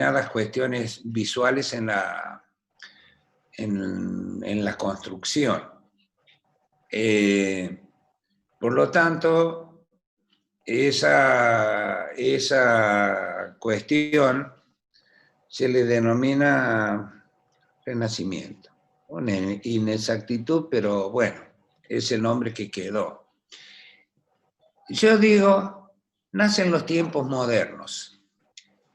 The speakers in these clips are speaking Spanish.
determinadas cuestiones visuales en la construcción. Por lo tanto, esa cuestión se le denomina Renacimiento. Una inexactitud, pero bueno, es el nombre que quedó. Yo digo, nacen los tiempos modernos.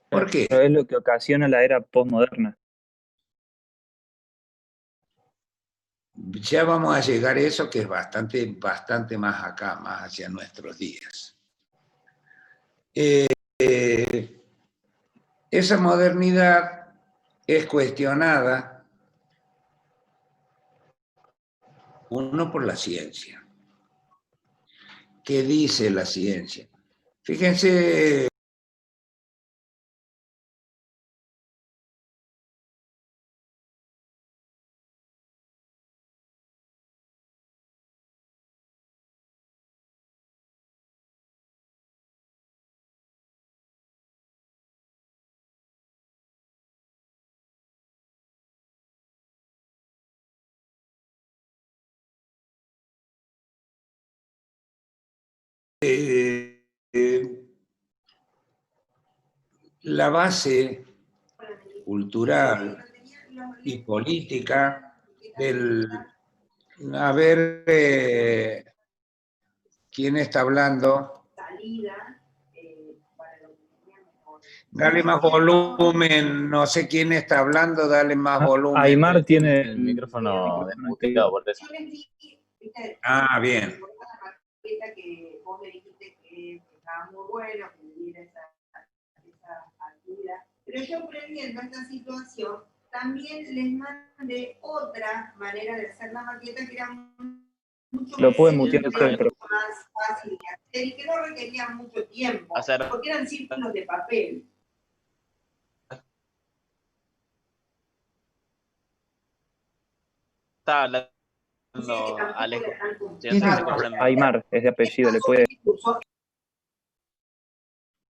¿Por qué? Pero es lo que ocasiona la era postmoderna. Ya vamos a llegar a eso, que es bastante más acá, más hacia nuestros días. Esa modernidad es cuestionada, uno, por la ciencia. ¿Qué dice la ciencia? Fíjense, la base cultural y política del... A ver, ¿quién está hablando? Dale más volumen, no sé quién está hablando, dale más volumen. Aymar tiene El micrófono desmuteado, por eso. Ah, bien. Que vos me dijiste que estaba muy bueno, que viviera esa actividad. Pero yo previendo esta situación, también les mandé otra manera de hacer la maqueta que era mucho Lo puede más, mutear mucho más fácil de hacer y que no requería mucho tiempo, porque eran círculos de papel. Está hablando Alejo. Aymar, es de apellido, le puede...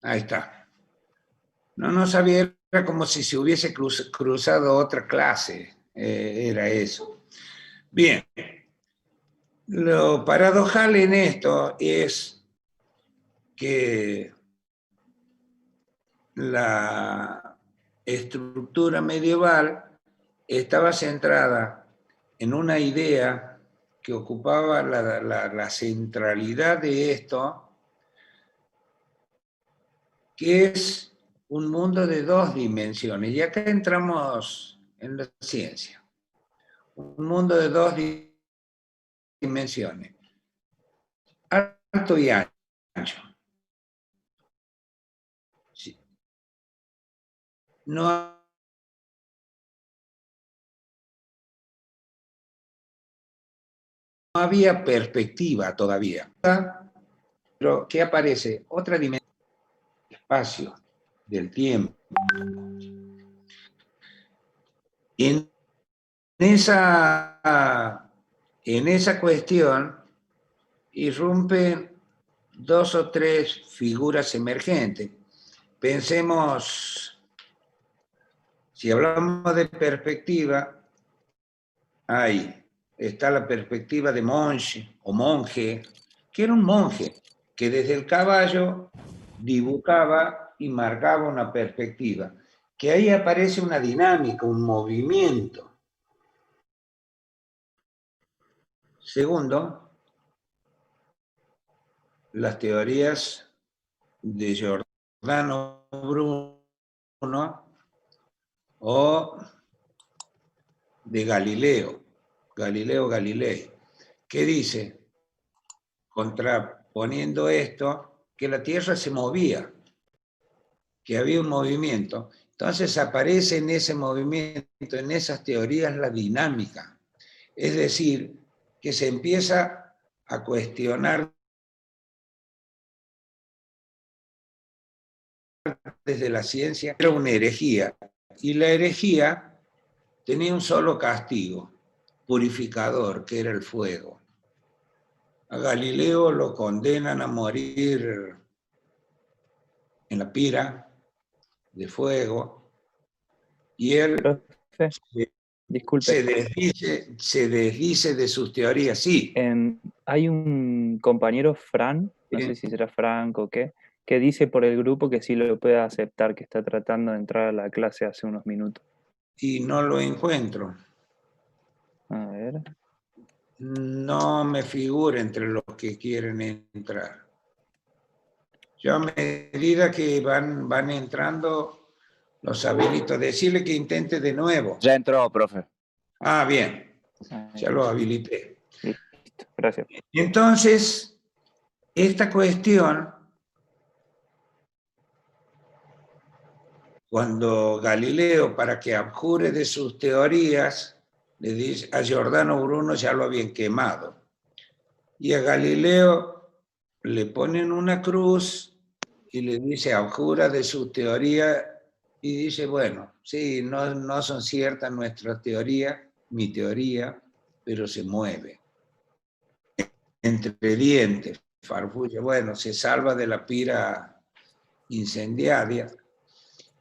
Ahí está. No sabía, era como si se hubiese cruzado otra clase, era eso. Bien, lo paradojal en esto es que la estructura medieval estaba centrada en una idea que ocupaba la centralidad de esto, que es un mundo de dos dimensiones. Y acá entramos en la ciencia. Un mundo de dos dimensiones, alto y ancho. Sí. No había perspectiva todavía. Pero ¿qué aparece? Otra dimensión, espacio, del tiempo. Y en esa cuestión irrumpen dos o tres figuras emergentes. Pensemos, si hablamos de perspectiva, ahí está la perspectiva de Monge o monje, que era un monje que desde el caballo dibujaba y marcaba una perspectiva, que ahí aparece una dinámica, un movimiento. Segundo, las teorías de Giordano Bruno o de Galileo Galilei, que dice, contraponiendo esto, que la Tierra se movía, que había un movimiento. Entonces aparece en ese movimiento, en esas teorías, la dinámica. Es decir, que se empieza a cuestionar desde la ciencia, era una herejía. Y la herejía tenía un solo castigo, purificador, que era el fuego. A Galileo lo condenan a morir en la pira de fuego, Y él Profe, disculpe. se desdice de sus teorías, sí. Hay un compañero, Fran, no sé si será Franco o qué, que dice por el grupo que sí lo puede aceptar, que está tratando de entrar a la clase hace unos minutos. Y no lo encuentro. A ver. No me figura entre los que quieren entrar. Yo a medida que van entrando, los habilito. Decirle que intente de nuevo. Ya entró, profe. Ah, bien. Ya lo habilité. Listo, gracias. Entonces, esta cuestión, cuando Galileo, para que abjure de sus teorías, le dice a Giordano Bruno ya lo habían quemado. Y a Galileo le ponen una cruz y le dice, abjura de su teoría, y dice, bueno, sí, no son ciertas nuestras teorías, mi teoría, pero se mueve. Entre dientes, farfulla, bueno, se salva de la pira incendiaria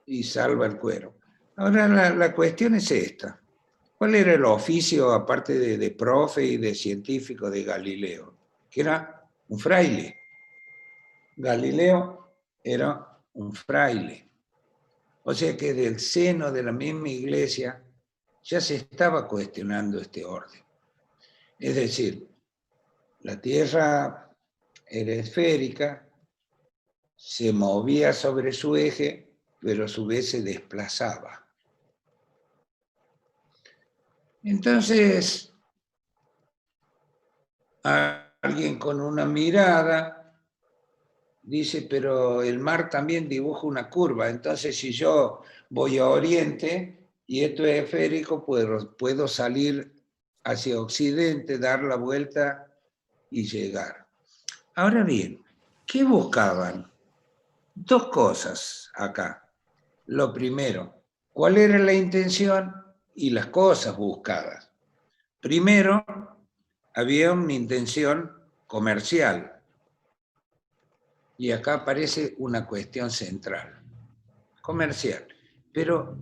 y salva el cuero. Ahora la cuestión es esta. ¿Cuál era el oficio, aparte de profe y de científico, de Galileo? Que era un fraile. Galileo era un fraile. O sea que del seno de la misma iglesia ya se estaba cuestionando este orden. Es decir, la Tierra era esférica, se movía sobre su eje, pero a su vez se desplazaba. Entonces, alguien con una mirada dice, pero el mar también dibuja una curva, entonces si yo voy a oriente y esto es esférico, puedo salir hacia occidente, dar la vuelta y llegar. Ahora bien, ¿qué buscaban? Dos cosas acá. Lo primero, ¿cuál era la intención y las cosas buscadas? Primero, había una intención comercial. Y acá aparece una cuestión central. Comercial. Pero,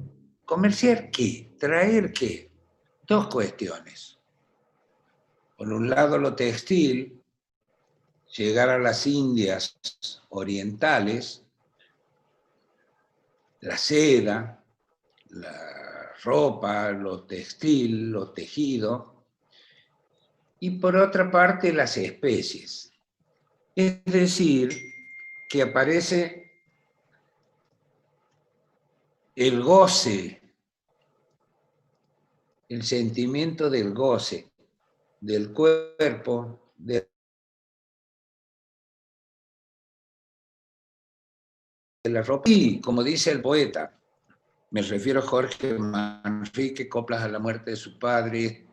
¿comercial qué? ¿Traer qué? Dos cuestiones. Por un lado, lo textil, llegar a las Indias orientales, la seda, la ropa, lo textil, lo tejido, y por otra parte, las especies. Es decir, que aparece el goce, el sentimiento del goce, del cuerpo, de la ropa. Y, como dice el poeta, me refiero a Jorge Manrique, Coplas a la muerte de su padre,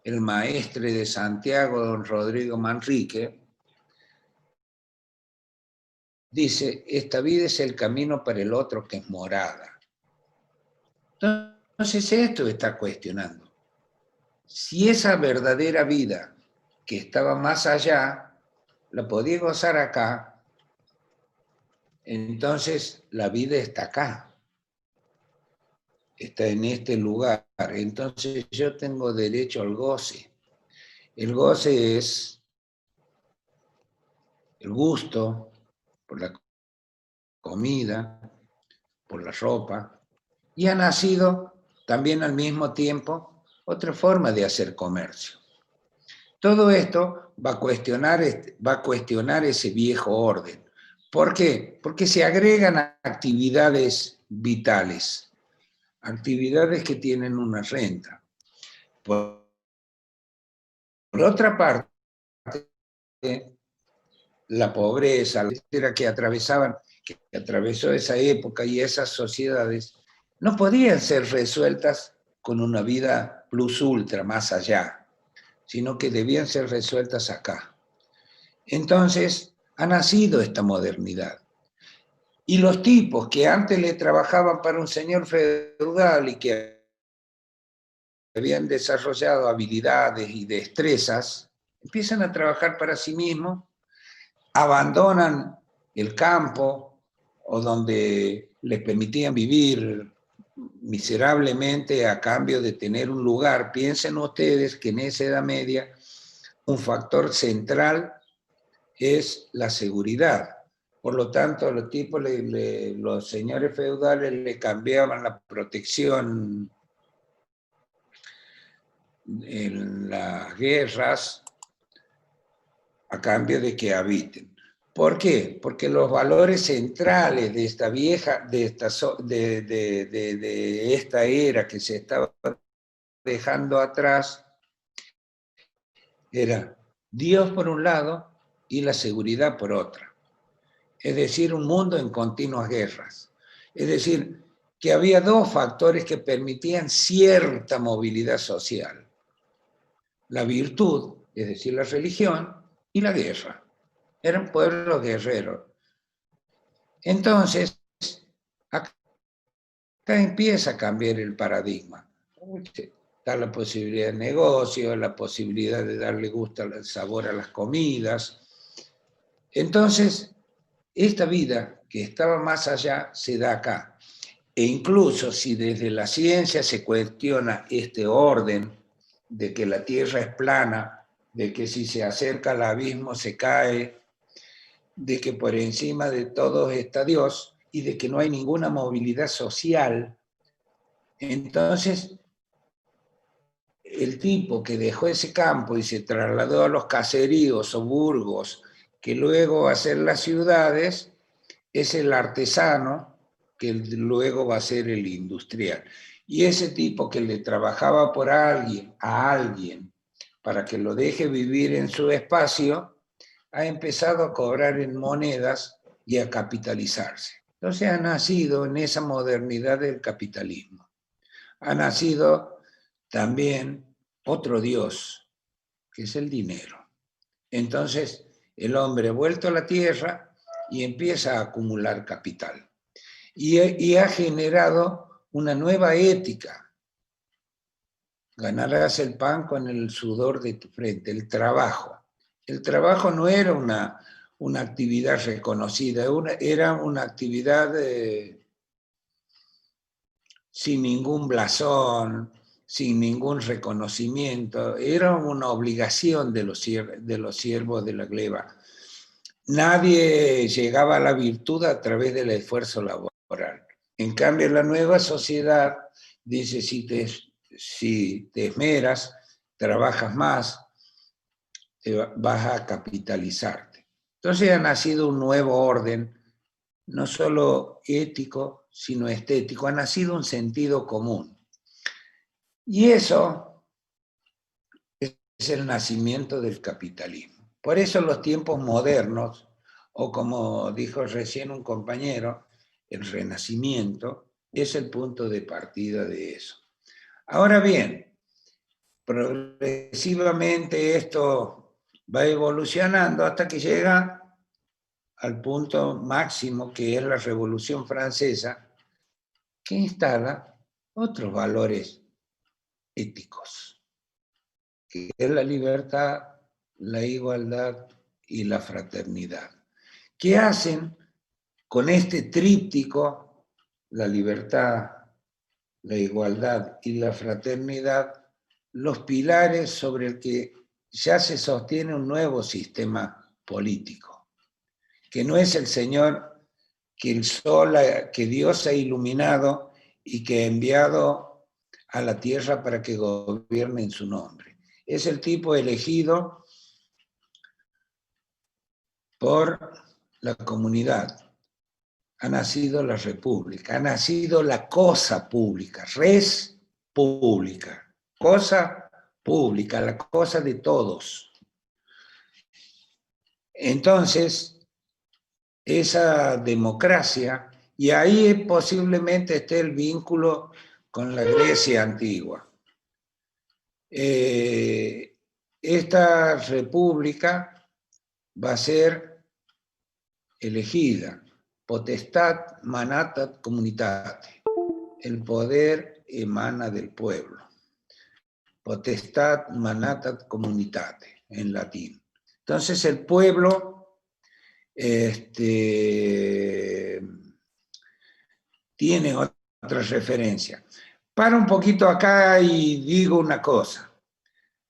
el maestre de Santiago, don Rodrigo Manrique, dice, esta vida es el camino para el otro que es morada. Entonces esto está cuestionando. Si esa verdadera vida que estaba más allá, la podía gozar acá, entonces la vida está acá, está en este lugar. Entonces yo tengo derecho al goce. El goce es el gusto por la comida, por la ropa, y ha nacido también al mismo tiempo otra forma de hacer comercio. Todo esto va a cuestionar ese viejo orden. ¿Por qué? Porque se agregan actividades vitales, actividades que tienen una renta. Por otra parte, la pobreza, la etcétera, que atravesó esa época y esas sociedades, no podían ser resueltas con una vida plus ultra, más allá, sino que debían ser resueltas acá. Entonces, ha nacido esta modernidad. Y los tipos que antes le trabajaban para un señor feudal y que habían desarrollado habilidades y destrezas, empiezan a trabajar para sí mismos, abandonan el campo o donde les permitían vivir miserablemente a cambio de tener un lugar. Piensen ustedes que en esa Edad Media un factor central es la seguridad. Por lo tanto, los tipos, los señores feudales le cambiaban la protección en las guerras a cambio de que habiten. ¿Por qué? Porque los valores centrales de esta vieja, de esta era que se estaba dejando atrás, era Dios por un lado y la seguridad por otra. Es decir, un mundo en continuas guerras. Es decir, que había dos factores que permitían cierta movilidad social. La virtud, es decir, la religión, y la guerra. Eran pueblos guerreros. Entonces, acá empieza a cambiar el paradigma. Está la posibilidad de negocio, la posibilidad de darle gusto, el sabor a las comidas. Entonces, esta vida que estaba más allá se da acá. E incluso si desde la ciencia se cuestiona este orden de que la Tierra es plana, de que si se acerca al abismo se cae, de que por encima de todos está Dios y de que no hay ninguna movilidad social, entonces el tipo que dejó ese campo y se trasladó a los caseríos o burgos, que luego va a ser las ciudades, es el artesano que luego va a ser el industrial. Y ese tipo que le trabajaba por alguien, a alguien, para que lo deje vivir en su espacio, ha empezado a cobrar en monedas y a capitalizarse. Entonces ha nacido en esa modernidad del capitalismo. Ha nacido también otro Dios, que es el dinero. Entonces el hombre ha vuelto a la tierra y empieza a acumular capital. Y ha generado una nueva ética. Ganarás el pan con el sudor de tu frente, el trabajo. El trabajo no era una actividad reconocida, era una actividad sin ningún blasón, sin ningún reconocimiento, era una obligación de los siervos de la gleba. Nadie llegaba a la virtud a través del esfuerzo laboral. En cambio, la nueva sociedad dice, si te esmeras, trabajas más, vas a capitalizarte. Entonces ha nacido un nuevo orden, no solo ético, sino estético. Ha nacido un sentido común. Y eso es el nacimiento del capitalismo. Por eso los tiempos modernos, o como dijo recién un compañero, el Renacimiento, es el punto de partida de eso. Ahora bien, progresivamente esto va evolucionando hasta que llega al punto máximo, que es la Revolución Francesa, que instala otros valores éticos, que es la libertad, la igualdad y la fraternidad. ¿Qué hacen con este tríptico, la libertad, la igualdad y la fraternidad, los pilares sobre el que ya se sostiene un nuevo sistema político, que no es el Señor que el sol, que Dios ha iluminado y que ha enviado a la tierra para que gobierne en su nombre? Es el tipo elegido por la comunidad. Ha nacido la república, ha nacido la cosa pública, res pública, cosa pública, la cosa de todos. Entonces, esa democracia, y ahí posiblemente esté el vínculo con la Grecia antigua. Esta república va a ser elegida, potestat manatat communitate, el poder emana del pueblo. Potestat manatat communitate, en latín. Entonces el pueblo tiene otra otra referencia. Paro un poquito acá y digo una cosa.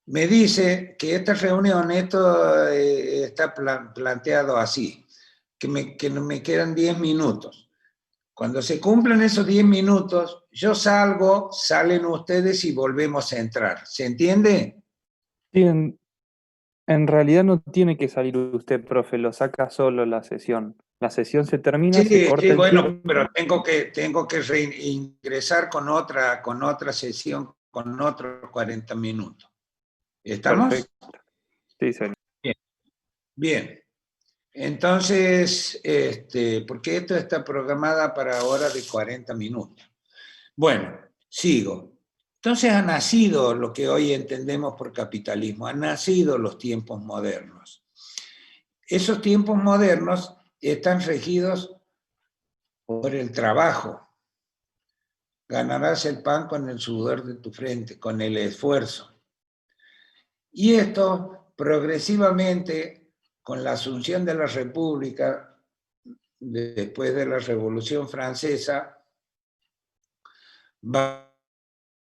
Me dice que esta reunión, esto está planteado así, que me quedan 10 minutos. Cuando se cumplan esos 10 minutos, yo salgo, salen ustedes y volvemos a entrar. ¿Se entiende? Sí, en realidad no tiene que salir usted, profe, lo saca solo la sesión. La sesión se termina, se corta Sí, el bueno, tiempo. pero tengo que reingresar con otra sesión, con otros 40 minutos. ¿Estamos? Perfecto. Sí, señor. Bien. Entonces, porque esto está programada para hora de 40 minutos. Bueno, sigo. Entonces ha nacido lo que hoy entendemos por capitalismo, han nacido los tiempos modernos. Esos tiempos modernos están regidos por el trabajo. Ganarás el pan con el sudor de tu frente, con el esfuerzo. Y esto progresivamente, con la asunción de la República, después de la Revolución Francesa, va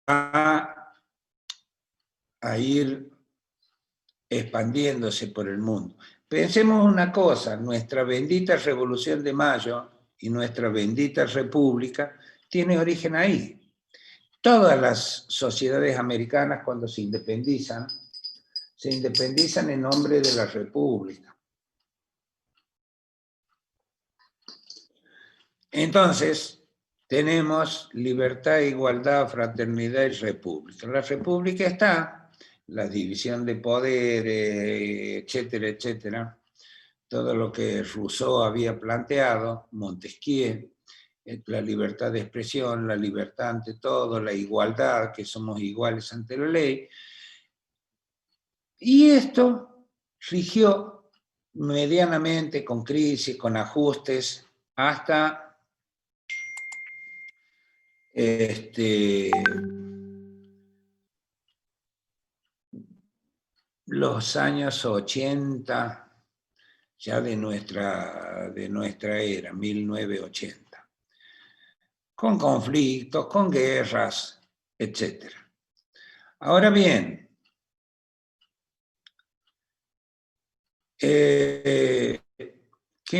a ir expandiéndose por el mundo. Pensemos una cosa, nuestra bendita Revolución de Mayo y nuestra bendita República tiene origen ahí. Todas las sociedades americanas cuando se independizan en nombre de la República. Entonces, tenemos libertad, igualdad, fraternidad y república. La república está, la división de poderes, etcétera, etcétera, todo lo que Rousseau había planteado, Montesquieu, la libertad de expresión, la libertad ante todo, la igualdad, que somos iguales ante la ley. Y esto rigió medianamente con crisis, con ajustes, hasta los años 80, ya de nuestra era, 1980, con conflictos, con guerras, etc. Ahora bien, ¿qué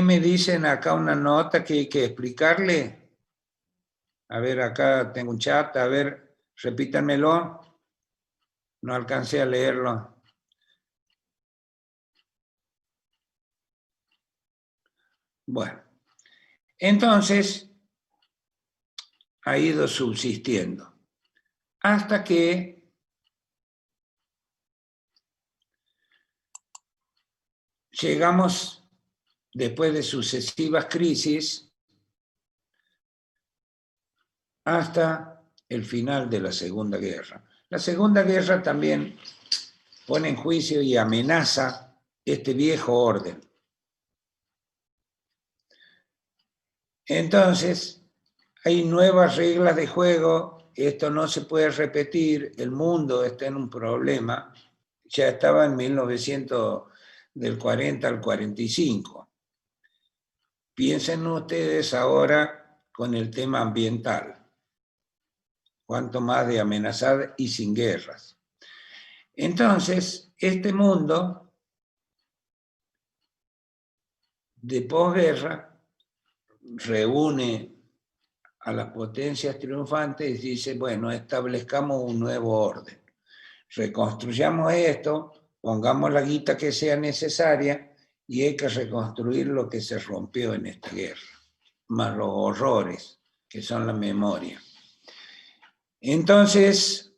me dicen acá? Una nota que hay que explicarle. A ver, acá tengo un chat, a ver, repítanmelo. No alcancé a leerlo. Bueno, entonces ha ido subsistiendo hasta que llegamos, después de sucesivas crisis, hasta el final de la Segunda Guerra. La Segunda Guerra también pone en juicio y amenaza este viejo orden. Entonces, hay nuevas reglas de juego, esto no se puede repetir, el mundo está en un problema, ya estaba en 1900, del 40 al 45. Piensen ustedes ahora con el tema ambiental. Cuanto más de amenazar y sin guerras. Entonces, este mundo de posguerra reúne a las potencias triunfantes y dice, bueno, establezcamos un nuevo orden. Reconstruyamos esto, pongamos la guita que sea necesaria y hay que reconstruir lo que se rompió en esta guerra, más los horrores que son la memoria. Entonces,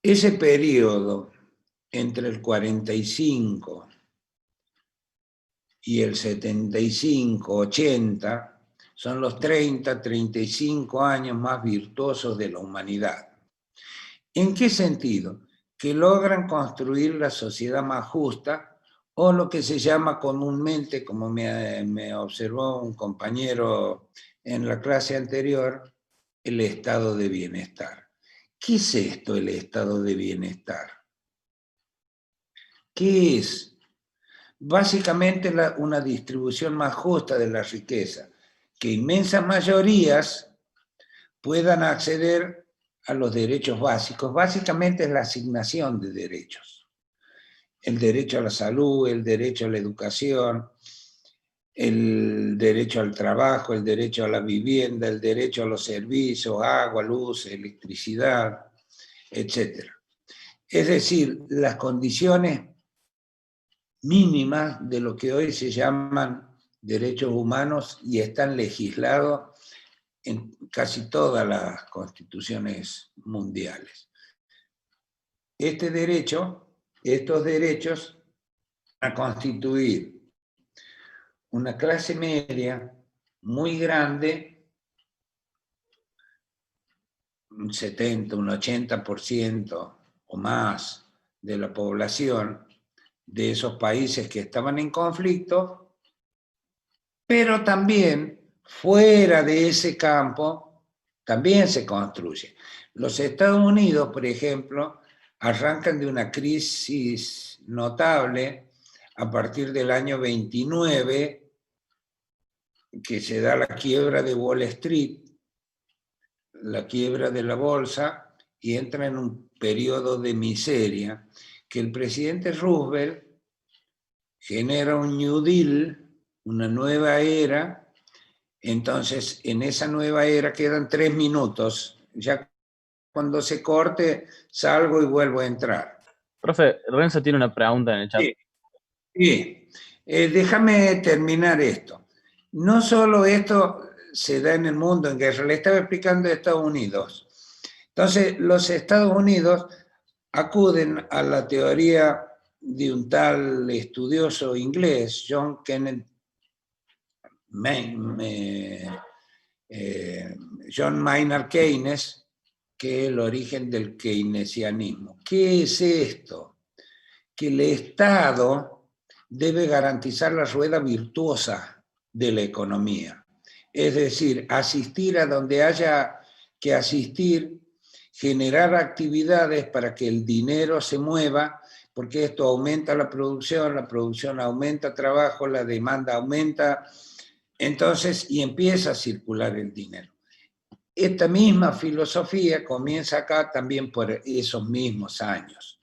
ese periodo entre el 45 y el 75, 80, son los 30, 35 años más virtuosos de la humanidad. ¿En qué sentido? Que logran construir la sociedad más justa o lo que se llama comúnmente, como me observó un compañero en la clase anterior, el estado de bienestar. ¿Qué es esto, el estado de bienestar? ¿Qué es? básicamente una distribución más justa de la riqueza, que inmensas mayorías puedan acceder a los derechos básicos. Básicamente es la asignación de derechos. El derecho a la salud, el derecho a la educación, el derecho al trabajo, el derecho a la vivienda, el derecho a los servicios, agua, luz, electricidad, etc. Es decir, las condiciones mínimas de lo que hoy se llaman derechos humanos y están legislados en casi todas las constituciones mundiales. Estos derechos van a constituir una clase media muy grande, un 70, un 80% o más de la población de esos países que estaban en conflicto, pero también fuera de ese campo también se construye. Los Estados Unidos, por ejemplo, arrancan de una crisis notable a partir del año 29, que se da la quiebra de Wall Street, la quiebra de la bolsa, y entra en un periodo de miseria, que el presidente Roosevelt genera un New Deal, una nueva era. Entonces, en esa nueva era quedan 3 minutos. Ya cuando se corte, salgo y vuelvo a entrar. Profe, Renzo tiene una pregunta en el chat. Sí, sí. Déjame terminar esto. No solo esto se da en el mundo en guerra, le estaba explicando a Estados Unidos. Entonces, los Estados Unidos acuden a la teoría de un tal estudioso inglés, John Maynard Keynes, que es el origen del keynesianismo. ¿Qué es esto? Que el Estado debe garantizar la rueda virtuosa de la economía. Es decir, asistir a donde haya que asistir, generar actividades para que el dinero se mueva, porque esto aumenta la producción aumenta trabajo, la demanda aumenta, entonces, y empieza a circular el dinero. Esta misma filosofía comienza acá también por esos mismos años.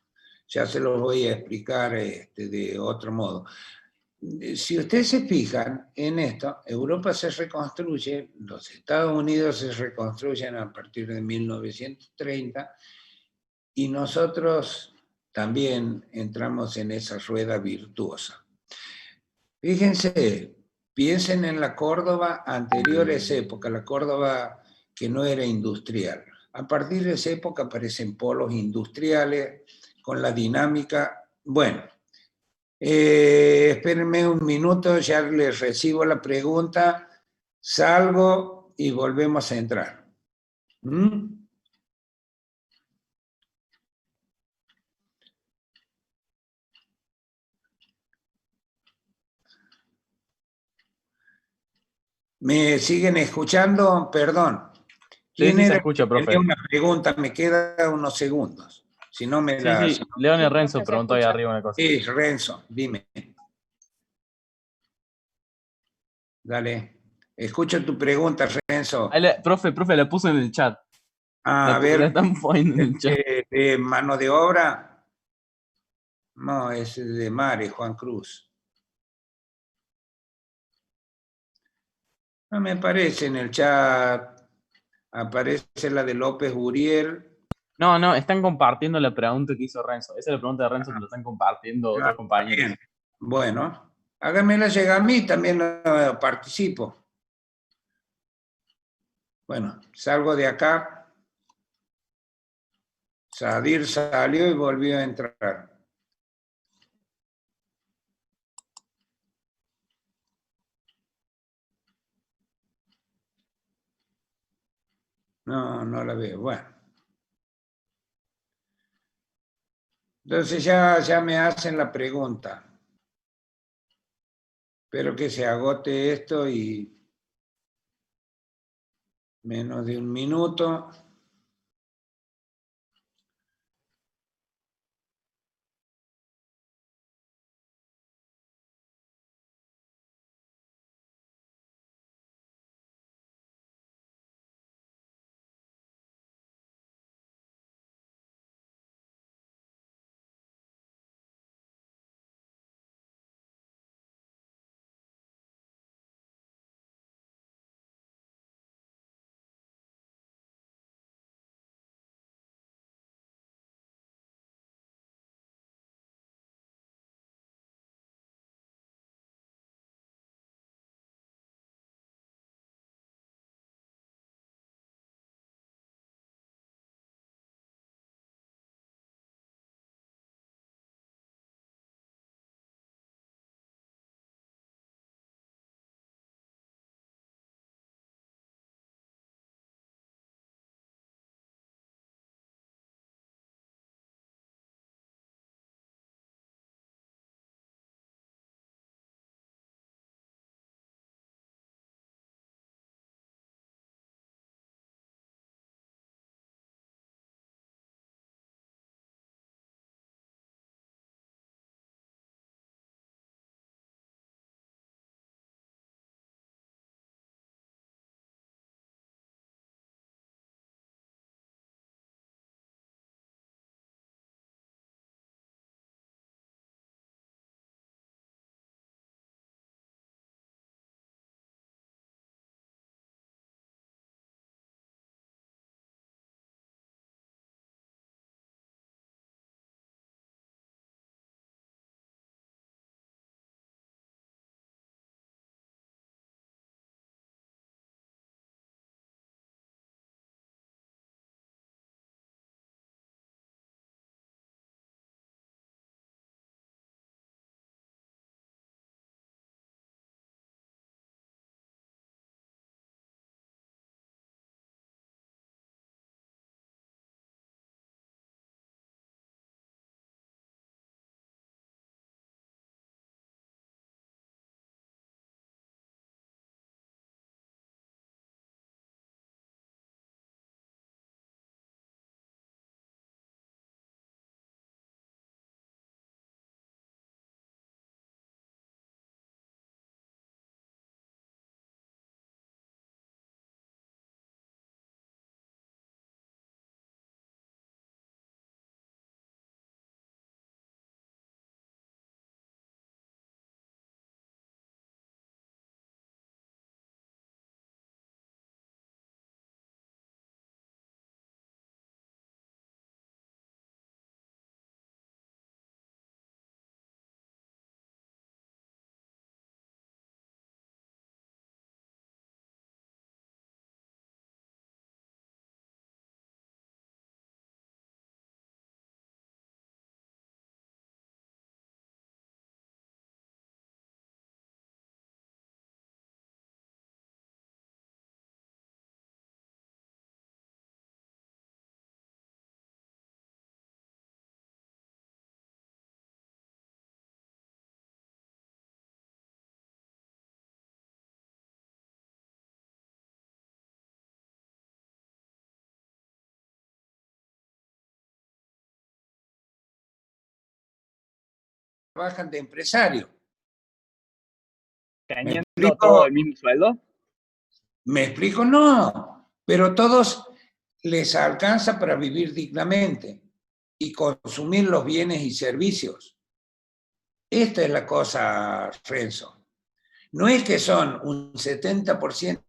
Ya se los voy a explicar de otro modo. Si ustedes se fijan en esto, Europa se reconstruye, los Estados Unidos se reconstruyen a partir de 1930 y nosotros también entramos en esa rueda virtuosa. Fíjense, piensen en la Córdoba anterior a esa época, la Córdoba que no era industrial. A partir de esa época aparecen polos industriales con la dinámica. Bueno, espérenme un minuto, ya les recibo la pregunta, salgo y volvemos a entrar. ¿Me siguen escuchando? Perdón. Sí, sí, se escucha, profe. Tenía una pregunta, me queda unos segundos. Si no me la... Sí, León y Renzo preguntó ahí arriba una cosa. Sí, Renzo, dime. Dale. Escucho tu pregunta, Renzo. Profe, la puse en el chat. A ver. La están poniendo en el chat. ¿De mano de obra? No, es de Mare, Juan Cruz. No me aparece en el chat. Aparece la de López Uriel. No, están compartiendo la pregunta que hizo Renzo. Esa es la pregunta de Renzo que lo están compartiendo otros compañeros. Bien. Bueno, háganmela llegar a mí, también participo. Bueno, salgo de acá. Sadir salió y volvió a entrar. No, no la veo. Bueno. Entonces ya me hacen la pregunta. Espero que se agote esto y menos de un minuto. trabajan de empresario. ¿Teniendo todo el mismo sueldo? ¿Me explico? No, pero todos les alcanza para vivir dignamente y consumir los bienes y servicios. Esta es la cosa, Renzo. No es que son un 70%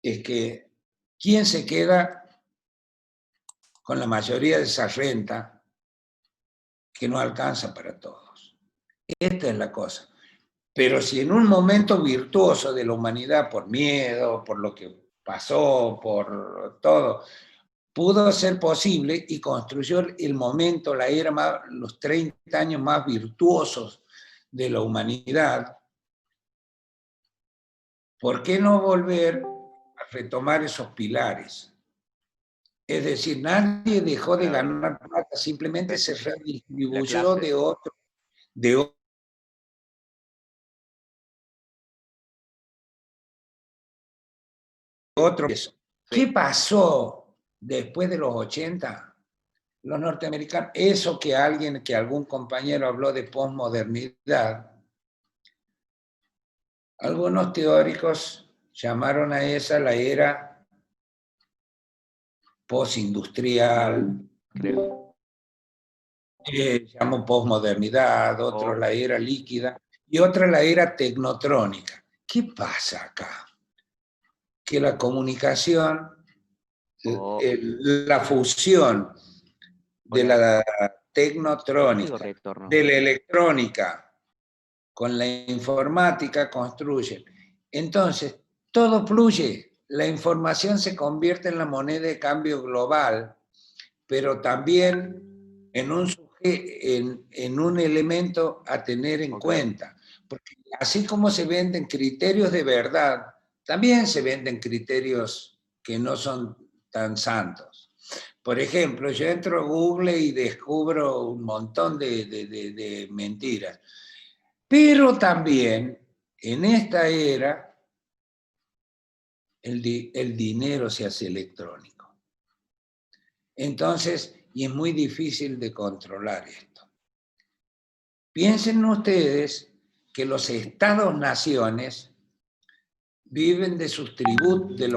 es que ¿quién se queda con la mayoría de esa renta que no alcanza para todos? Esta es la cosa. Pero si en un momento virtuoso de la humanidad, por miedo, por lo que pasó, por todo, pudo ser posible y construyó el momento, la era más, los 30 años más virtuosos de la humanidad, ¿por qué no volver a retomar esos pilares? Es decir, nadie dejó de ganar plata, simplemente se redistribuyó de otro peso. ¿Qué pasó después de los 80? Los norteamericanos, eso que algún compañero habló de posmodernidad, algunos teóricos llamaron a esa la era postindustrial, llamó posmodernidad, otros la era líquida y otra la era tecnotrónica. ¿Qué pasa acá? Que la comunicación, la fusión de la tecnotrónica, de la electrónica con la informática construyen. Entonces, todo fluye. La información se convierte en la moneda de cambio global, pero también en un elemento a tener en cuenta. Porque así como se venden criterios de verdad, también se venden criterios que no son tan santos. Por ejemplo, yo entro a Google y descubro un montón de mentiras. Pero también en esta era el dinero se hace electrónico. Entonces, y es muy difícil de controlar esto. Piensen ustedes que los estados-naciones viven de sus tributos, de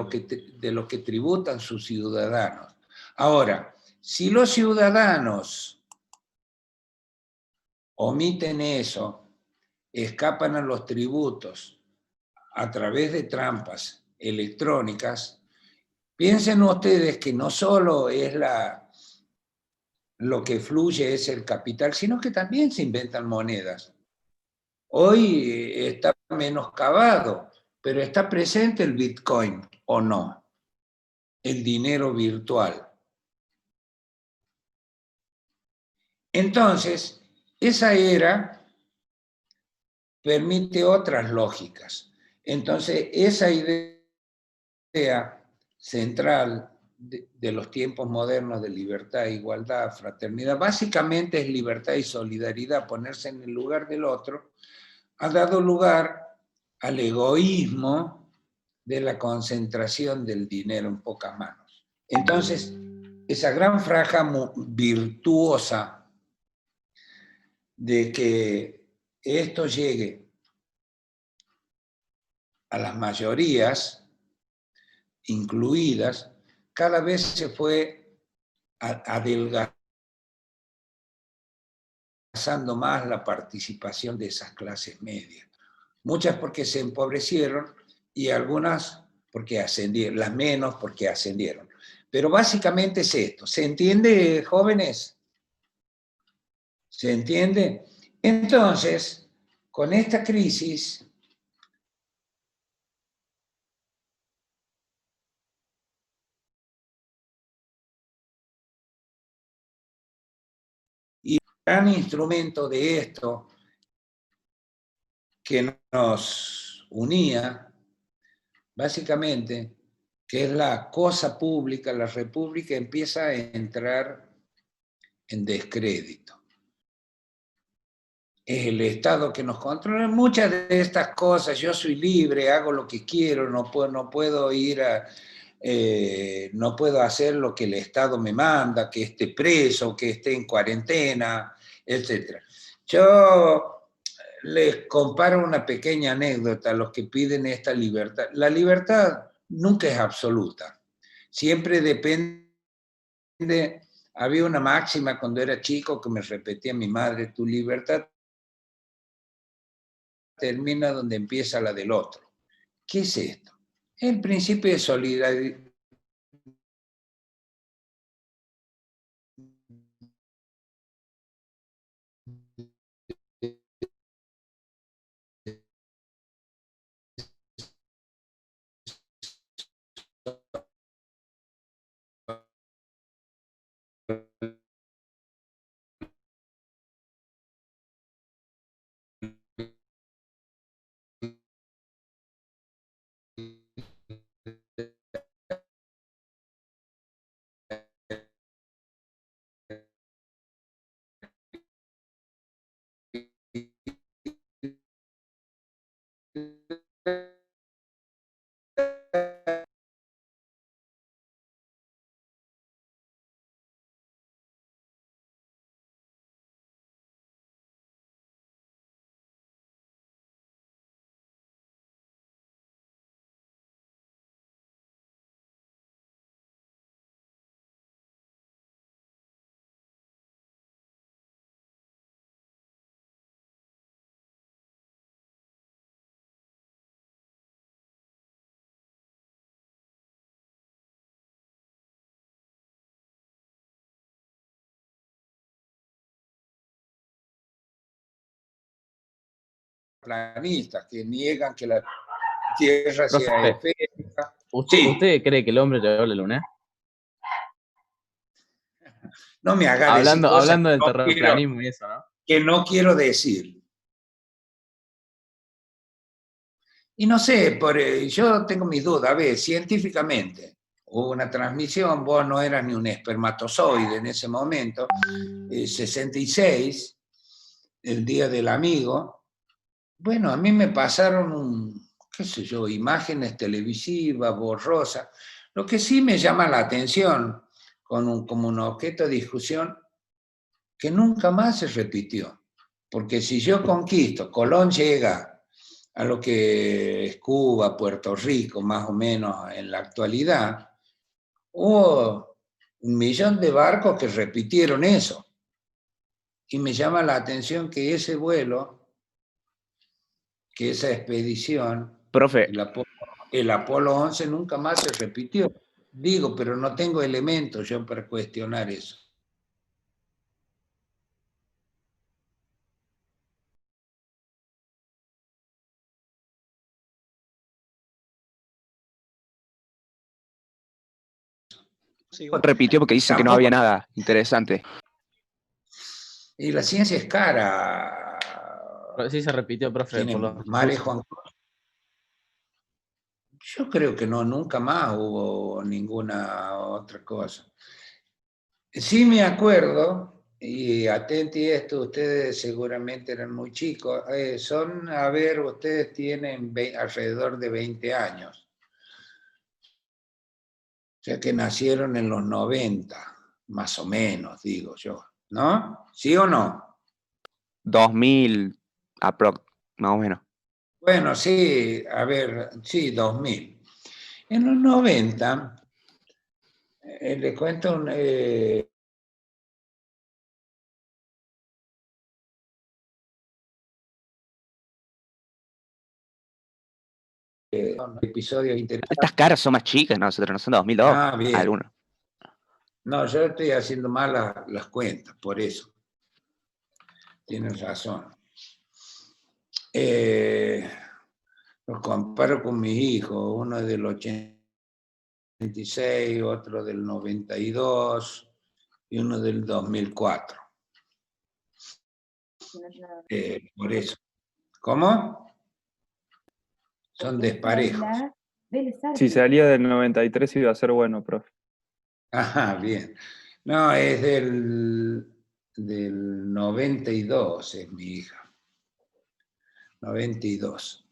lo que tributan sus ciudadanos. Ahora, si los ciudadanos omiten eso, escapan a los tributos a través de trampas electrónicas, piensen ustedes que no solo es lo que fluye es el capital, sino que también se inventan monedas. Hoy está menoscabado, pero está presente el Bitcoin, ¿o no? El dinero virtual. Entonces, esa era permite otras lógicas. Entonces, esa idea central de los tiempos modernos de libertad, igualdad, fraternidad, básicamente es libertad y solidaridad, ponerse en el lugar del otro, ha dado lugar al egoísmo de la concentración del dinero en pocas manos. Entonces, esa gran franja virtuosa de que esto llegue a las mayorías incluidas, cada vez se fue adelgazando más la participación de esas clases medias. Muchas porque se empobrecieron y algunas porque ascendieron, las menos porque ascendieron. Pero básicamente es esto. ¿Se entiende, jóvenes? ¿Se entiende? Entonces, con esta crisis y el gran instrumento de esto que nos unía, básicamente, que es la cosa pública, la república empieza a entrar en descrédito. Es el Estado que nos controla. Muchas de estas cosas, yo soy libre, hago lo que quiero, no puedo ir a... no puedo hacer lo que el Estado me manda, que esté preso, que esté en cuarentena, etc. Yo les comparo una pequeña anécdota a los que piden esta libertad. La libertad nunca es absoluta, siempre depende. Había una máxima cuando era chico que me repetía mi madre: tu libertad termina donde empieza la del otro. ¿Qué es esto? El principio de solidaridad. Planistas que niegan que la Tierra sea esférica. ¿Usted cree que el hombre llegó a la luna? No me haga decir cosas hablando de terraplanismo y eso, ¿no? Que no quiero decir. Y no sé, yo tengo mis dudas. A ver, científicamente, hubo una transmisión, vos no eras ni un espermatozoide en ese momento, 66, el Día del Amigo. Bueno, a mí me pasaron, qué sé yo, imágenes televisivas, borrosas. Lo que sí me llama la atención, como un objeto de discusión, que nunca más se repitió. Porque si yo conquisto, Colón llega a lo que es Cuba, Puerto Rico, más o menos en la actualidad, hubo 1.000.000 de barcos que repitieron eso. Y me llama la atención que ese vuelo, que esa expedición, Profe, el Apolo 11 nunca más se repitió. Digo, pero no tengo elementos yo para cuestionar eso. repitió porque dicen que no había nada interesante. Y la ciencia es cara. Sí se repitió, profe, por los Mare rusos. Juan. Yo creo que no, nunca más hubo ninguna otra cosa. Sí me acuerdo, y atenti a esto, ustedes seguramente eran muy chicos, a ver, ustedes tienen alrededor de 20 años. O sea que nacieron en los 90, más o menos, digo yo, ¿no? ¿Sí o no? 2000, más o menos. Bueno, sí, a ver, sí, 2000. En los 90, le cuento un episodios interesantes. Estas caras son más chicas, nosotros no son de 2002. Ah, bien. Algunos. No, yo estoy haciendo mal las cuentas, por eso. Tienes razón. Los comparo con mis hijos, uno es del 86, otro del 92 y uno del 2004. Por eso. ¿Cómo? Son desparejos. Si salía del 93 iba a ser bueno, profe. Ajá, bien. No, es del 92, es mi hija. 92.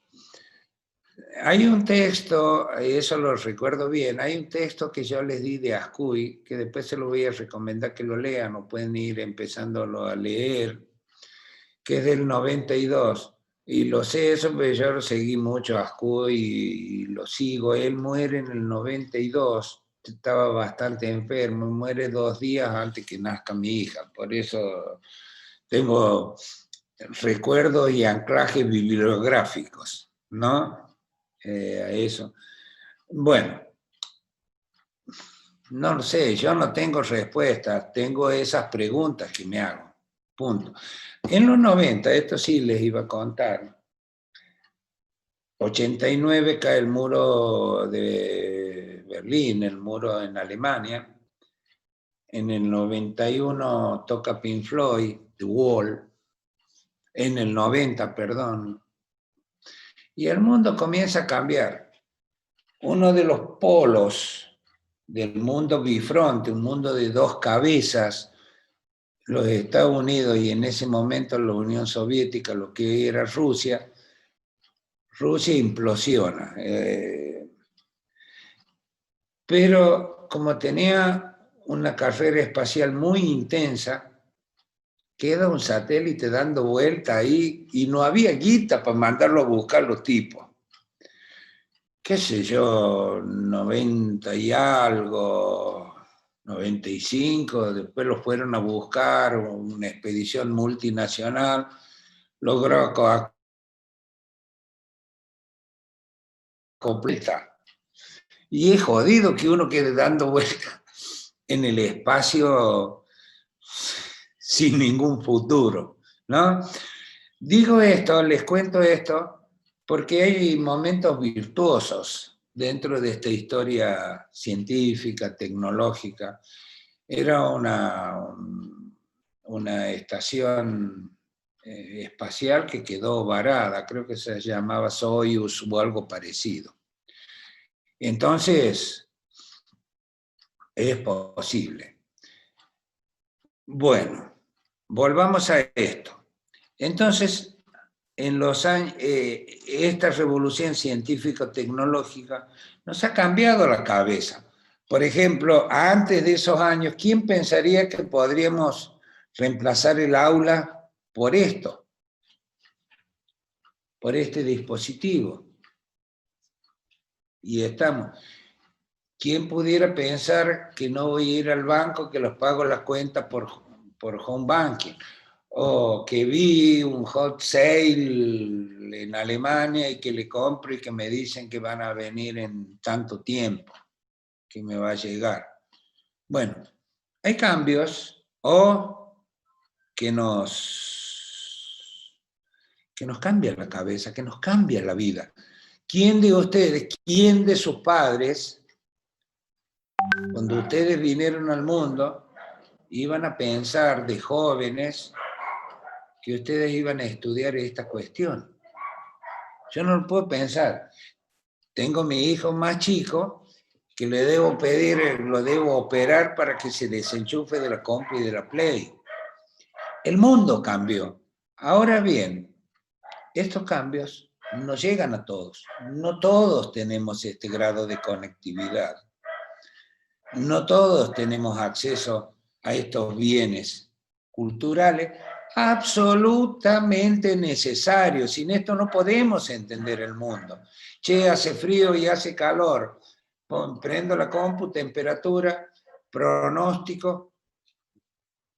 Hay un texto, y eso lo recuerdo bien, hay un texto que yo les di de Ascuy, que después se lo voy a recomendar que lo lean, o pueden ir empezándolo a leer, que es del 92. Y lo sé eso porque yo lo seguí mucho a Ascuy y lo sigo. Él muere en el 92, estaba bastante enfermo, muere 2 días antes que nazca mi hija. Por eso tengo recuerdos y anclajes bibliográficos, ¿no? A eso. Bueno, no lo sé, yo no tengo respuestas, tengo esas preguntas que me hago, punto. En los 90, esto sí les iba a contar, 89 cae el muro de Berlín, el muro en Alemania, en el 91 toca Pink Floyd, The Wall, en el 90, perdón, y el mundo comienza a cambiar. Uno de los polos del mundo bifronte, un mundo de dos cabezas, los Estados Unidos y en ese momento la Unión Soviética, lo que era Rusia, Rusia implosiona. Pero como tenía una carrera espacial muy intensa, queda un satélite dando vuelta ahí y no había guita para mandarlo a buscar los tipos. Qué sé yo, 90 y algo, 95, después los fueron a buscar, una expedición multinacional, logró completa. Y es jodido que uno quede dando vueltas en el espacio sin ningún futuro, ¿no? Digo esto, les cuento esto, porque hay momentos virtuosos dentro de esta historia científica, tecnológica. Era una estación espacial que quedó varada, creo que se llamaba Soyuz o algo parecido. Entonces, es posible. Bueno, volvamos a esto. Entonces, en los años, esta revolución científico-tecnológica nos ha cambiado la cabeza. Por ejemplo, antes de esos años, ¿quién pensaría que podríamos reemplazar el aula por esto? Por este dispositivo. Y estamos. ¿Quién pudiera pensar que no voy a ir al banco, que los pago las cuentas por home banking? O que vi un hot sale en Alemania y que le compro y que me dicen que van a venir en tanto tiempo, que me va a llegar. Bueno, hay cambios o que nos cambia la cabeza, que nos cambia la vida. ¿Quién de ustedes, quién de sus padres, cuando ustedes vinieron al mundo, iban a pensar de jóvenes que ustedes iban a estudiar esta cuestión? Yo no lo puedo pensar. Tengo mi hijo más chico que le debo pedir, lo debo operar para que se desenchufe de la compu y de la Play. El mundo cambió. Ahora bien, estos cambios no llegan a todos. No todos tenemos este grado de conectividad. No todos tenemos acceso a estos bienes culturales absolutamente necesarios. Sin esto no podemos entender el mundo. Che, hace frío y hace calor. Prendo la compu, temperatura, pronóstico.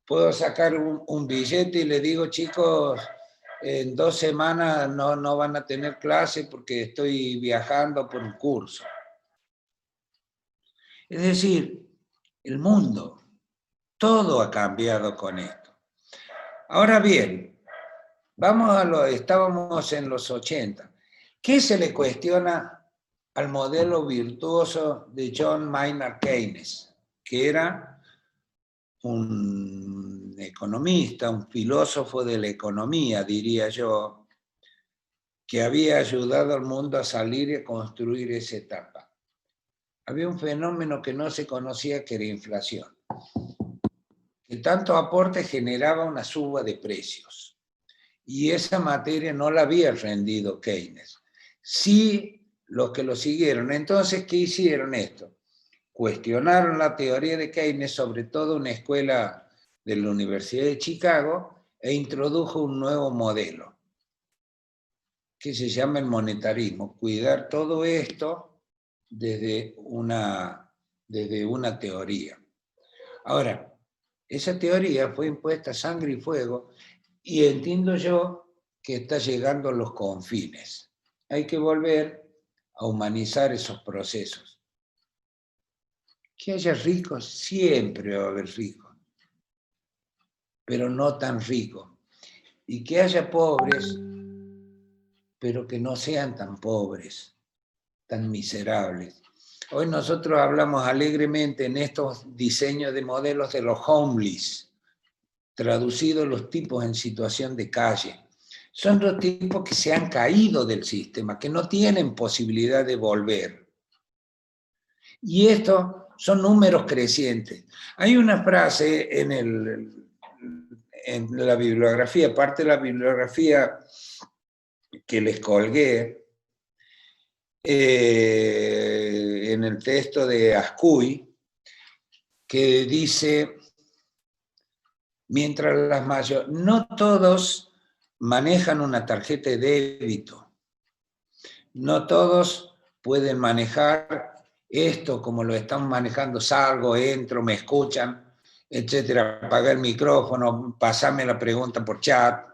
Puedo sacar un billete y le digo, chicos, en 2 semanas no van a tener clase porque estoy viajando por un curso. Es decir, el mundo, todo ha cambiado con esto. Ahora bien, estábamos en los 80. ¿Qué se le cuestiona al modelo virtuoso de John Maynard Keynes, que era un economista, un filósofo de la economía, diría yo, que había ayudado al mundo a salir y a construir esa etapa? Había un fenómeno que no se conocía, que era inflación. El tanto aporte generaba una suba de precios. Y esa materia no la había rendido Keynes. Sí, los que lo siguieron. Entonces, ¿qué hicieron esto? Cuestionaron la teoría de Keynes, sobre todo una escuela de la Universidad de Chicago, e introdujo un nuevo modelo, que se llama el monetarismo. Cuidar todo esto desde una teoría. Ahora, esa teoría fue impuesta a sangre y fuego, y entiendo yo que está llegando a los confines. Hay que volver a humanizar esos procesos. Que haya ricos, siempre va a haber ricos, pero no tan ricos. Y que haya pobres, pero que no sean tan pobres, tan miserables. Hoy nosotros hablamos alegremente en estos diseños de modelos de los homeless, traducidos los tipos en situación de calle. Son los tipos que se han caído del sistema, que no tienen posibilidad de volver. Y estos son números crecientes. Hay una frase en la bibliografía, parte de la bibliografía que les colgué, en el texto de Ascuy, que dice, mientras las mayores, no todos manejan una tarjeta de débito, no todos pueden manejar esto como lo están manejando, salgo, entro, me escuchan, etcétera, apagar el micrófono, pasarme la pregunta por chat,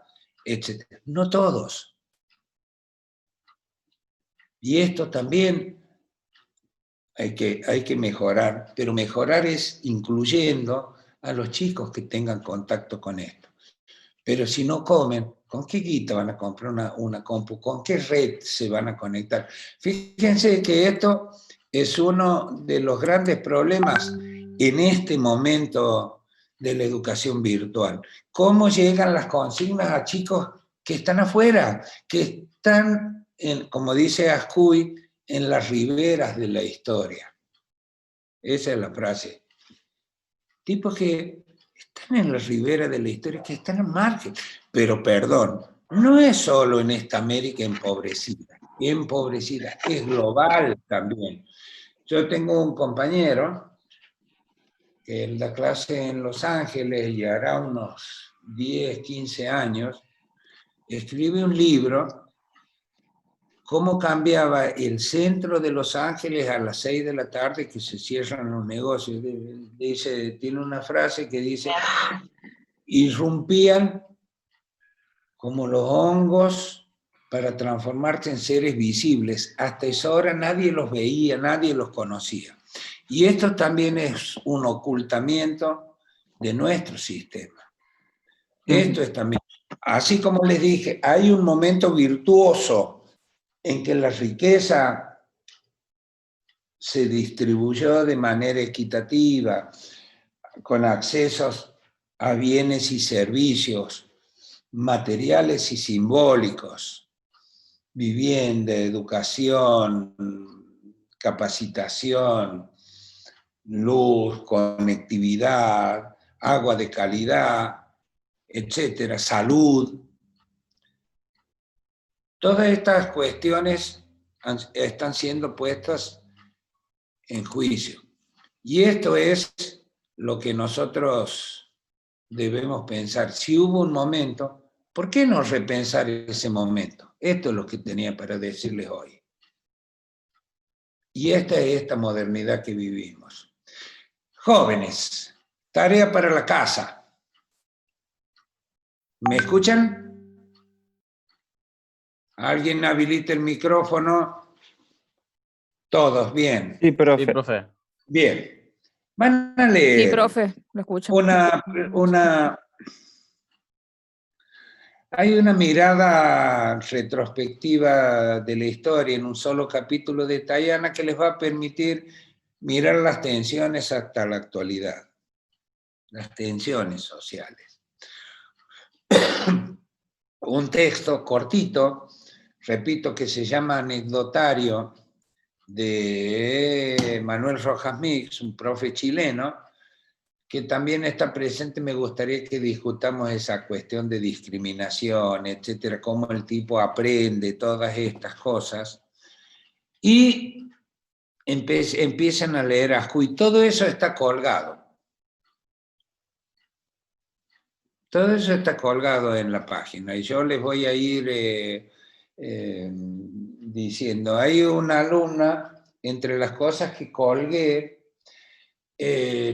etcétera. No todos. Y esto también hay que mejorar, pero mejorar es incluyendo a los chicos que tengan contacto con esto. Pero si no comen, ¿con qué guita van a comprar una compu? ¿Con qué red se van a conectar? Fíjense que esto es uno de los grandes problemas en este momento de la educación virtual. ¿Cómo llegan las consignas a chicos que están afuera, que están, como dice Ascuy, en las riberas de la historia? Esa es la frase. Tipos que están en la ribera de la historia, que están al margen. Pero perdón, no es solo en esta América empobrecida, es global también. Yo tengo un compañero que da clase en Los Ángeles y hará unos 10, 15 años, escribe un libro, cómo cambiaba el centro de Los Ángeles a las 6 de la tarde, que se cierran los negocios. Dice, tiene una frase que dice, irrumpían como los hongos para transformarse en seres visibles. Hasta esa hora nadie los veía, nadie los conocía. Y esto también es un ocultamiento de nuestro sistema. Esto es también, así como les dije, hay un momento virtuoso en que la riqueza se distribuyó de manera equitativa, con accesos a bienes y servicios materiales y simbólicos, vivienda, educación, capacitación, luz, conectividad, agua de calidad, etcétera, salud. Todas estas cuestiones están siendo puestas en juicio. Y esto es lo que nosotros debemos pensar. Si hubo un momento, ¿por qué no repensar ese momento? Esto es lo que tenía para decirles hoy. Y esta es esta modernidad que vivimos. Jóvenes, tarea para la casa. ¿Me escuchan? ¿Alguien habilita el micrófono? Todos, bien. Sí, profe. Sí, profe. Bien. Van a leer. Sí, profe, lo escucho. Una Hay una mirada retrospectiva de la historia en un solo capítulo de Tayana que les va a permitir mirar las tensiones hasta la actualidad, las tensiones sociales. Un texto cortito, repito, que se llama Anecdotario, de Manuel Rojas Mix, un profe chileno, que también está presente. Me gustaría que discutamos esa cuestión de discriminación, etcétera, cómo el tipo aprende todas estas cosas, y empiezan a leer Ascuy. Todo eso está colgado. Todo eso está colgado en la página, y yo les voy a ir diciendo. Hay una alumna, entre las cosas que colgué,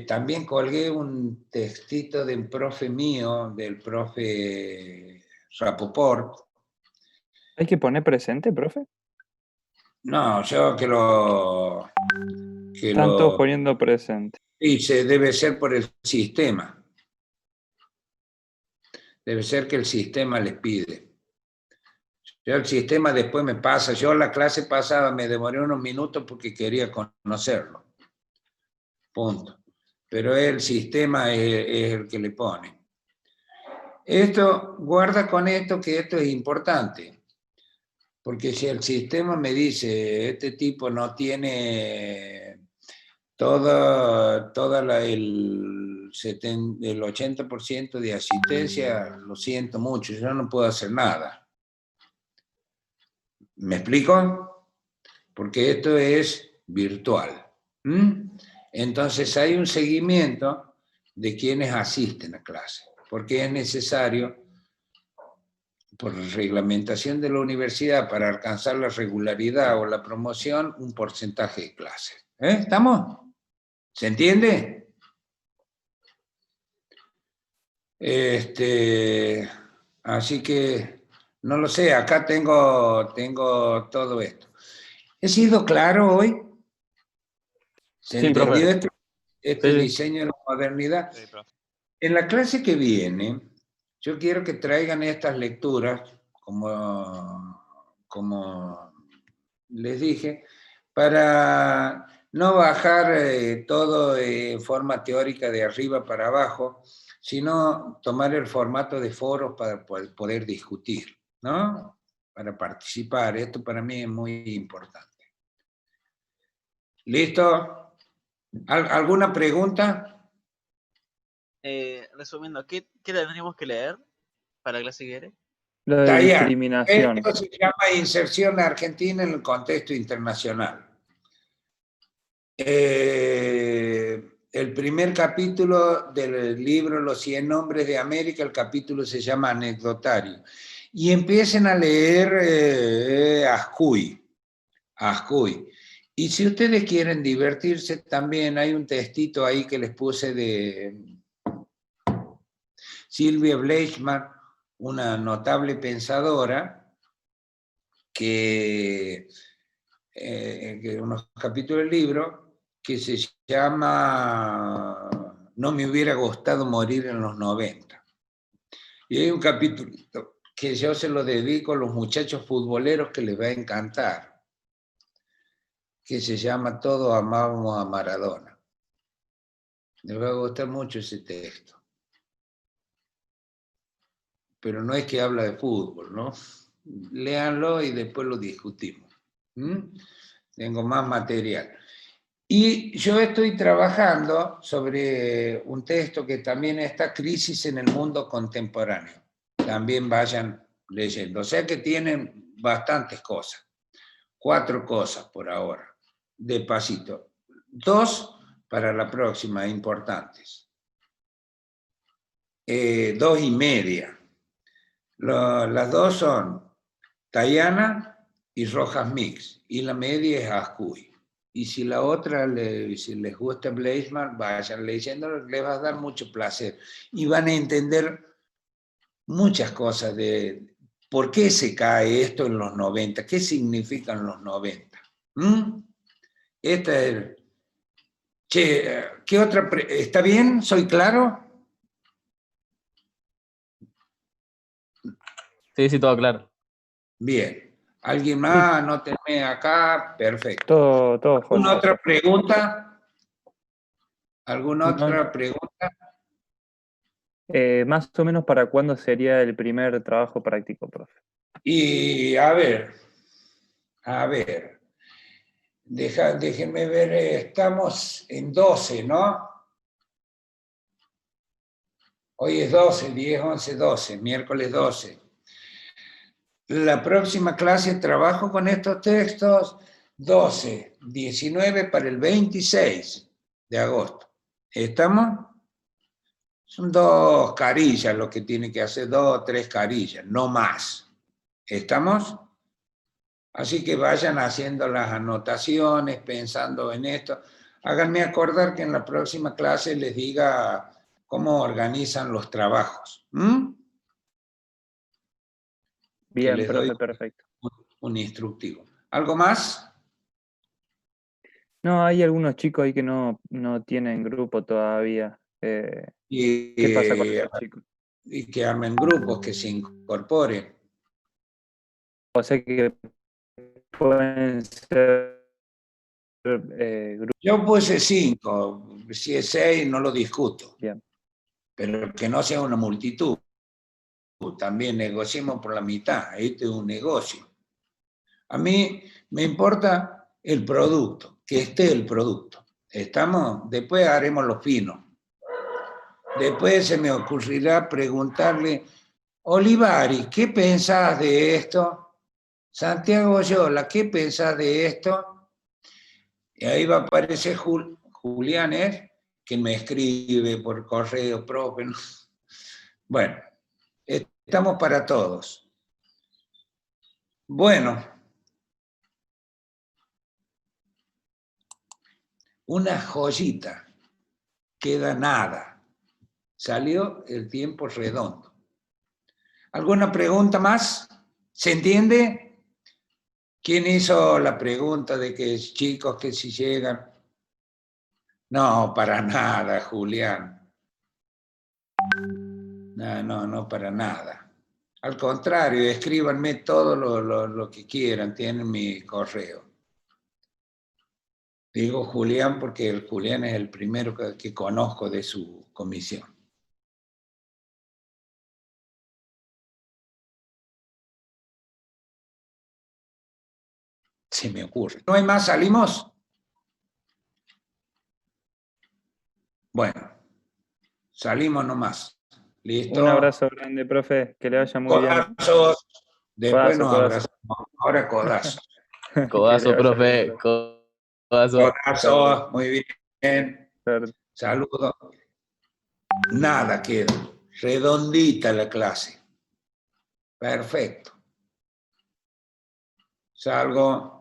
también colgué un textito de un profe mío, del profe Rapoport. ¿Hay que poner presente, profe? No, yo que lo... Están todos poniendo presente. Dice, debe ser por el sistema. Debe ser que el sistema les pide. Yo el sistema después me pasa. Yo la clase pasada me demoré unos minutos porque quería conocerlo. Punto. Pero el sistema es el que le pone. Esto, guarda con esto, que esto es importante. Porque si el sistema me dice, este tipo no tiene el 80% de asistencia, lo siento mucho, yo no puedo hacer nada. ¿Me explico? Porque esto es virtual. Entonces hay un seguimiento de quienes asisten a clase, porque es necesario, por reglamentación de la universidad, para alcanzar la regularidad o la promoción, un porcentaje de clases. ¿Estamos? ¿Se entiende? Así que, no lo sé, acá tengo todo esto. ¿He sido claro hoy? ¿Se Sí, entendió profe. este Sí. diseño de la modernidad? Sí, profe. En la clase que viene, yo quiero que traigan estas lecturas, como les dije, para no bajar todo en forma teórica de arriba para abajo, sino tomar el formato de foros para poder discutir, ¿no? Para participar. Esto para mí es muy importante. ¿Listo? ¿Alguna pregunta? Resumiendo, ¿qué tendríamos que leer para la clase que viene? Lo de Tayana. discriminación. Esto se llama inserción argentina en el contexto internacional. El primer capítulo del libro Los 100 nombres de América, el capítulo se llama Anecdotario. Y empiecen a leer Ascuy. Y si ustedes quieren divertirse, también hay un textito ahí que les puse de Silvia Bleichmann, una notable pensadora, que unos capítulos del libro, que se llama No me hubiera gustado morir en los 90. Y hay un capítulo que yo se lo dedico a los muchachos futboleros, que les va a encantar, que se llama Todos amábamos a Maradona. Les va a gustar mucho ese texto. Pero no es que habla de fútbol, ¿no? Léanlo y después lo discutimos. Tengo más material. Y yo estoy trabajando sobre un texto que también está, Crisis en el mundo contemporáneo. También vayan leyendo. O sea que tienen bastantes cosas. 4 cosas por ahora, despacito. 2 para la próxima, importantes. 2 y media. Las 2 son Tayana y Rojas Mix, y la media es Ascuy. Y si la otra, si les gusta Bleichmann, vayan leyendo, les va a dar mucho placer. Y van a entender muchas cosas de por qué se cae esto en los 90, qué significan los 90. Esta es... Che, ¿qué otra? ¿Está bien? ¿Soy claro? Sí, sí, todo claro. Bien. ¿Alguien más? Anótenme acá. Perfecto. Todo ¿Alguna Jorge. otra pregunta? ¿Alguna No, otra pregunta? más o menos para cuándo sería el primer trabajo práctico, profe. Y a ver, déjenme ver, estamos en 12, ¿no? Hoy es 12, 10, 11, 12, miércoles 12. La próxima clase trabajo con estos textos 12, 19 para el 26 de agosto. ¿Estamos? Son 2 carillas lo que tiene que hacer, 2 o 3 carillas, no más. ¿Estamos? Así que vayan haciendo las anotaciones, pensando en esto. Háganme acordar que en la próxima clase les diga cómo organizan los trabajos. Que Bien, les profe, doy perfecto. un instructivo. ¿Algo más? No, hay algunos chicos ahí que no tienen grupo todavía. ¿Qué pasa con esos chicos? Y que armen grupos, que se incorporen. O sea que pueden ser grupos. Yo puse 5, si es 6 no lo discuto, Bien. pero que no sea una multitud. También negociemos por la mitad, este es un negocio. A mí me importa el producto, que esté el producto. ¿Estamos? Después haremos lo fino. Después se me ocurrirá preguntarle, Olivari, ¿qué pensás de esto? Santiago Yola, ¿qué pensás de esto? Y ahí va a aparecer Julián, que me escribe por correo, profe. Bueno, estamos para todos. Bueno, una joyita, queda nada. Salió el tiempo redondo. ¿Alguna pregunta más? ¿Se entiende? ¿Quién hizo la pregunta de que chicos que si llegan? No, para nada, Julián. No, para nada. Al contrario, escríbanme todo lo que quieran, tienen mi correo. Digo Julián porque el Julián es el primero que conozco de su comisión. Se me ocurre. ¿No hay más? ¿Salimos? Bueno, salimos nomás. ¿Listo? Un abrazo grande, profe. Que le vaya muy bien. Codazos. Después Codazo, nos codazo. abrazamos. Ahora codazos. Codazo, Que le vaya profe. bien. Codazo. Codazos, muy bien. Suerte. Saludos. Nada queda. Redondita la clase. Perfecto. Salgo.